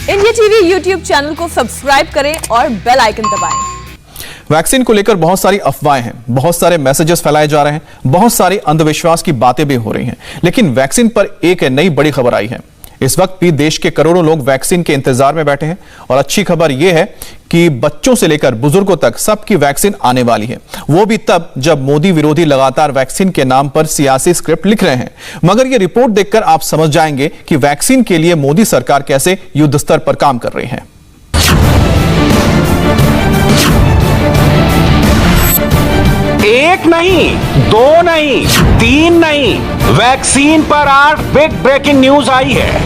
India TV YouTube channel को subscribe करें और बेल आइकन दबाएं। वैक्सीन को लेकर बहुत सारी अफवाहें हैं, बहुत सारे मैसेजेस फैलाए जा रहे हैं, बहुत सारी अंधविश्वास की बातें भी हो रही हैं, लेकिन वैक्सीन पर एक नई बड़ी खबर आई है। इस वक्त भी देश के करोड़ों लोग वैक्सीन के इंतजार में बैठे हैं और अच्छी खबर यह है कि बच्चों से लेकर बुजुर्गों तक सबकी वैक्सीन आने वाली है। वो भी तब जब मोदी विरोधी लगातार वैक्सीन के नाम पर सियासी स्क्रिप्ट लिख रहे हैं। मगर ये रिपोर्ट देखकर आप समझ जाएंगे कि वैक्सीन के लिए मोदी सरकार कैसे युद्ध स्तर पर काम कर रही है। एक नहीं, दो नहीं, तीन नहीं, वैक्सीन पर 8 बिग ब्रेकिंग न्यूज आई है।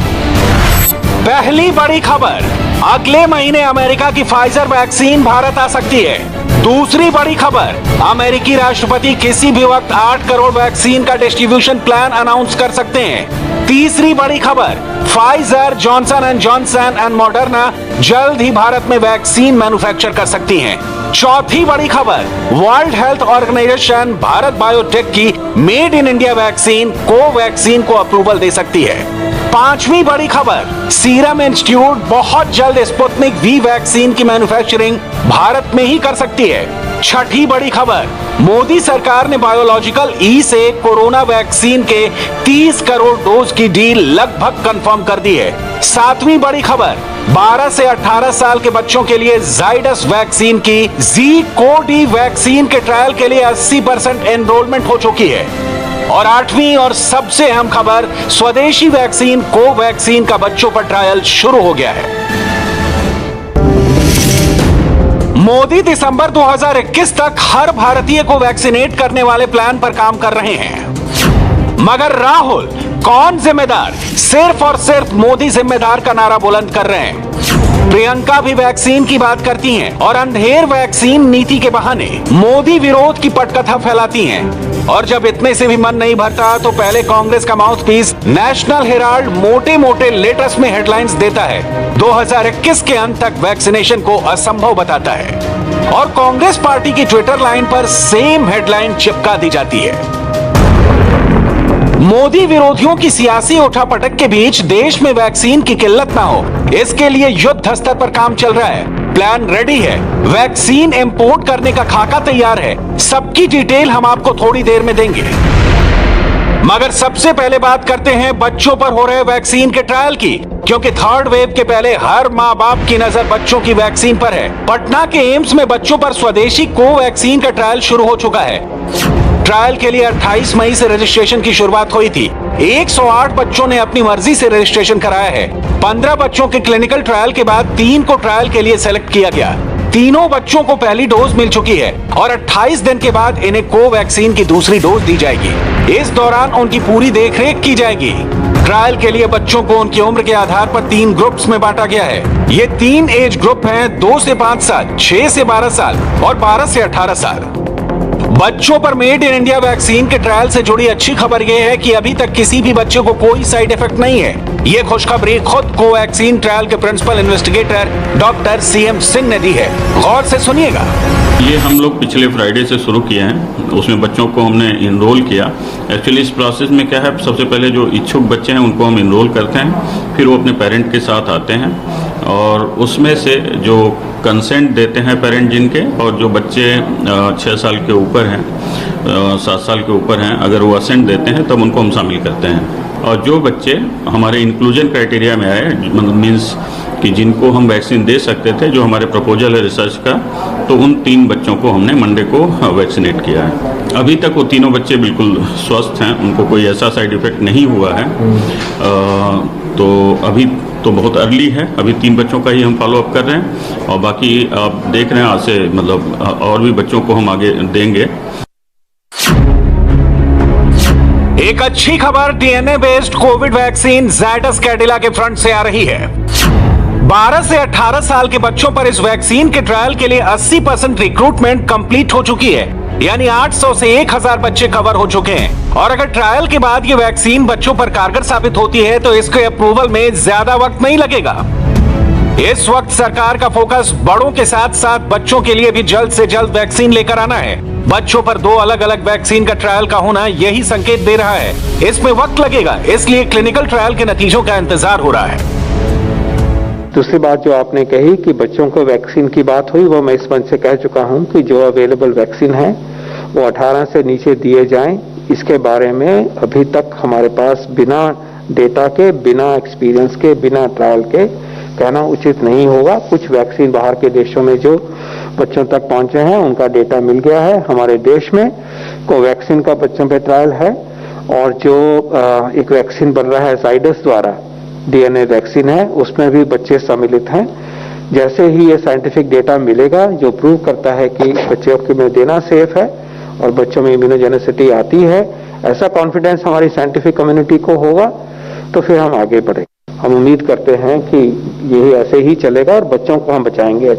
पहली बड़ी खबर, अगले महीने अमेरिका की फाइजर वैक्सीन भारत आ सकती है। दूसरी बड़ी खबर, अमेरिकी राष्ट्रपति किसी भी वक्त 8 करोड़ वैक्सीन का डिस्ट्रीब्यूशन प्लान अनाउंस कर सकते हैं। तीसरी बड़ी खबर, Pfizer, Johnson and Johnson and Moderna जल्द ही भारत में वैक्सीन मैन्युफैक्चर कर सकती हैं। चौथी बड़ी खबर, World Health Organization Bharat Biotech की made in India vaccine Covaxin को अप्रूवल दे सकती है। पांचवी बड़ी खबर, सीरम इंस्टीट्यूट बहुत जल्द स्पुतनिक वी वैक्सीन की मैन्युफैक्चरिंग भारत में ही कर सकती है। छठी बड़ी खबर, मोदी सरकार ने बायोलॉजिकल ई से कोरोना वैक्सीन के 30 करोड़ डोज की डील लगभग कंफर्म कर दी है। सातवीं बड़ी खबर, 12 से 18 साल के बच्चों के लिए जाइडस वैक्सीन की जी-कोडी वैक्सीन के ट्रायल के लिए 80% एनरोलमेंट हो चुकी है। और आठवीं और सबसे अहम खबर, स्वदेशी वैक्सीन कोवैक्सीन का बच्चों पर ट्रायल शुरू हो गया है। मोदी दिसंबर 2021 तक हर भारतीय को वैक्सीनेट करने वाले प्लान पर काम कर रहे हैं। मगर राहुल कौन जिम्मेदार? सिर्फ और सिर्फ मोदी जिम्मेदार का नारा बुलंद कर रहे हैं। प्रियंका भी वैक्सीन की बात करती हैं और अंधेर वैक्सीन नीति के बहाने मोदी विरोध की पटकथा फैलाती हैं। और जब इतने से भी मन नहीं भरता तो पहले कांग्रेस का माउथपीस नेशनल हेराल्ड मोटे मोटे लेटेस्ट में हेडलाइंस देता है। 2021 के अंत तक वैक्सीनेशन को असंभव बताता है और कांग्रेस पार्टी की ट्विटर लाइन पर सेम हेडलाइन चिपका दी जाती है। मोदी विरोधियों की सियासी उठापटक के बीच देश में वैक्सीन की किल्लत ना हो, इसके लिए युद्ध स्तर पर काम चल रहा है। प्लान रेडी है, वैक्सीन इंपोर्ट करने का खाका तैयार है। सबकी डिटेल हम आपको थोड़ी देर में देंगे। मगर सबसे पहले बात करते हैं बच्चों पर हो रहे वैक्सीन के ट्रायल की, क्योंकि थर्ड वेव के पहले हर माँ बाप की नजर बच्चों की वैक्सीन पर है। पटना के एम्स में बच्चों पर स्वदेशी कोवैक्सीन का ट्रायल शुरू हो चुका है। ट्रायल के लिए 28 मई से रजिस्ट्रेशन की शुरुआत हुई थी। 108 बच्चों ने अपनी मर्जी से रजिस्ट्रेशन कराया है। 15 बच्चों के क्लिनिकल ट्रायल के बाद 3 को ट्रायल के लिए सेलेक्ट किया गया। तीनों बच्चों को पहली डोज मिल चुकी है और 28 दिन के बाद इन्हें कोवैक्सीन की दूसरी डोज दी जाएगी। इस दौरान उनकी पूरी देखरेख की जाएगी। ट्रायल के लिए बच्चों को उनकी उम्र के आधार पर 3 ग्रुप्स में बांटा गया है। ये 3 एज ग्रुप हैं, 2 से 5 साल, 6 से 12 साल और 12 से 18 साल। बच्चों पर मेड इन इंडिया वैक्सीन के ट्रायल से जुड़ी अच्छी खबर यह है कि अभी तक किसी भी बच्चे को कोई साइड इफेक्ट नहीं है। ये खुशखबरी खुद कोवैक्सीन ट्रायल के principal investigator doctor CM Singh ने दी है। गौर से सुनिएगा। ये हम लोग पिछले फ्राइडे से शुरू किए हैं, उसमें बच्चों को हमने इनरोल किया। एक्चुअली इस प्रोसेस में क्या है, सबसे पहले जो इच्छुक बच्चे हैं उनको हम इनरोल करते हैं, फिर वो अपने पेरेंट के साथ आते हैं और उसमें से जो कंसेंट देते हैं पेरेंट जिनके, और जो बच्चे 6 साल के ऊपर हैं, 7 साल के ऊपर हैं, अगर वो असेंट देते हैं तब उनको हम शामिल करते हैं। और जो बच्चे हमारे इंक्लूजन क्राइटेरिया में आए, मतलब मीन्स कि जिनको हम वैक्सीन दे सकते थे, जो हमारे प्रपोजल है रिसर्च का, तो उन 3 बच्चों को हमने मंडे को वैक्सीनेट किया है। अभी तक वो तीनों बच्चे बिल्कुल स्वस्थ हैं, उनको कोई ऐसा साइड इफेक्ट नहीं हुआ है। तो अभी तो बहुत अर्ली है, अभी 3 बच्चों का ही हम फॉलोअप कर रहे हैं और बाकी आप देख रहे हैं आज से मतलब और भी बच्चों को हम आगे देंगे। एक अच्छी खबर, DNA based Covid vaccine Zydus Cadila के फ्रंट से आ रही है। 12 से 18 साल के बच्चों पर इस वैक्सीन के ट्रायल के लिए 80% रिक्रूटमेंट कंप्लीट हो चुकी है, यानी 800 से 1000 बच्चे कवर हो चुके हैं। और अगर ट्रायल के बाद ये वैक्सीन बच्चों पर कारगर साबित होती है तो इसके अप्रूवल में ज्यादा वक्त नहीं लगेगा। इस वक्त सरकार का फोकस बड़ों के साथ साथ बच्चों के लिए भी जल्द से जल्द वैक्सीन लेकर आना है। बच्चों पर 2 अलग अलग वैक्सीन का ट्रायल का होना यही संकेत दे रहा है। इसमें वक्त लगेगा, इसलिए क्लिनिकल ट्रायल के नतीजों का इंतजार हो रहा है। दूसरी बात जो आपने कही कि बच्चों को वैक्सीन की बात हुई, वो मैं इस मंच से कह चुका हूं कि जो अवेलेबल वैक्सीन है वो 18 से नीचे दिए जाएं। इसके बारे में अभी तक हमारे पास बिना डेटा के, बिना एक्सपीरियंस के, बिना ट्रायल के कहना उचित नहीं होगा। कुछ वैक्सीन बाहर के देशों में जो बच्चों तक पहुंचे हैं उनका डेटा मिल गया है। हमारे देश में कोवैक्सीन का बच्चों पे ट्रायल है और जो एक वैक्सीन बन रहा है जाइडस द्वारा, डीएनए वैक्सीन है, उसमें भी बच्चे सम्मिलित हैं। जैसे ही ये साइंटिफिक डेटा मिलेगा जो प्रूव करता है कि बच्चों के में देना सेफ है और बच्चों में इम्यूनोजेनिसिटी आती है, ऐसा कॉन्फिडेंस हमारी साइंटिफिक कम्युनिटी को होगा तो फिर हम आगे बढ़ेंगे। हम उम्मीद करते हैं कि यही ऐसे ही चलेगा और बच्चों को हम बचाएंगे।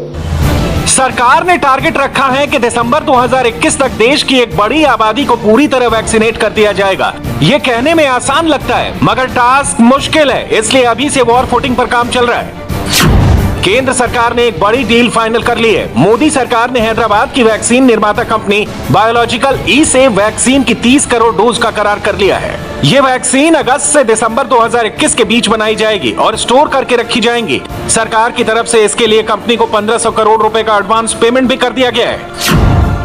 सरकार ने टारगेट रखा है कि दिसंबर 2021 तक देश की एक बड़ी आबादी को पूरी तरह वैक्सीनेट कर दिया जाएगा। ये कहने में आसान लगता है मगर टास्क मुश्किल है, इसलिए अभी से वॉर फुटिंग पर काम चल रहा है। केंद्र सरकार ने एक बड़ी डील फाइनल कर ली है। मोदी सरकार ने हैदराबाद की वैक्सीन निर्माता कंपनी बायोलॉजिकल ई से वैक्सीन की 30 करोड़ डोज का करार कर लिया है। ये वैक्सीन अगस्त से दिसंबर 2021 के बीच बनाई जाएगी और स्टोर करके रखी जाएंगी। सरकार की तरफ से इसके लिए कंपनी को 1500 करोड़ रुपए का एडवांस पेमेंट भी कर दिया गया है।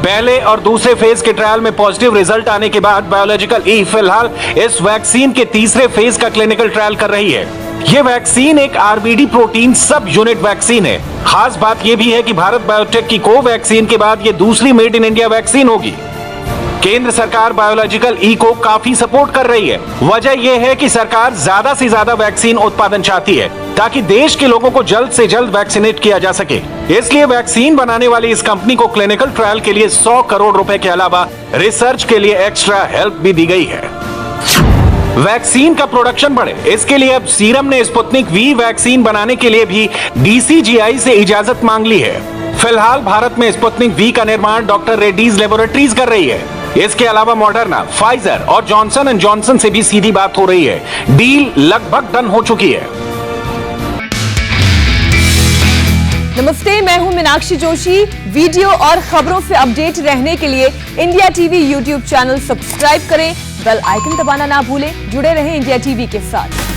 पहले और दूसरे फेज के ट्रायल में पॉजिटिव रिजल्ट आने के बाद बायोलॉजिकल ई फिलहाल इस वैक्सीन के तीसरे फेज का क्लिनिकल ट्रायल कर रही है। ये वैक्सीन एक आरबीडी प्रोटीन सब यूनिट वैक्सीन है। खास बात यह भी है कि भारत बायोटेक की कोवैक्सीन के बाद ये दूसरी मेड इन इंडिया वैक्सीन होगी। केंद्र सरकार बायोलॉजिकल ई को काफी सपोर्ट कर रही है। वजह यह है कि सरकार ज्यादा से ज्यादा वैक्सीन उत्पादन चाहती है ताकि देश के लोगों को जल्द से जल्द वैक्सीनेट किया जा सके। इसलिए वैक्सीन बनाने वाली इस कंपनी को क्लिनिकल ट्रायल के लिए 100 करोड़ रुपए के अलावा रिसर्च के लिए एक्स्ट्रा हेल्प भी दी गई है। वैक्सीन का प्रोडक्शन बढ़े, इसके लिए अब सीरम ने स्पुतनिक वी वैक्सीन बनाने के लिए भी डीसीजीआई से इजाजत मांग ली है। फिलहाल भारत में स्पुतनिक वी का निर्माण डॉक्टर रेड्डीज लेबोरेटरीज कर रही है। इसके अलावा मॉडर्ना, फाइजर और जॉनसन एंड जॉनसन से भी सीधी बात हो रही है। डील लगभग डन हो चुकी है। नमस्ते, मैं हूं मीनाक्षी जोशी। वीडियो और खबरों से अपडेट रहने के लिए India TV YouTube channel subscribe करें, बेल आइकन दबाना ना भूलें। जुड़े रहें इंडिया टीवी के साथ।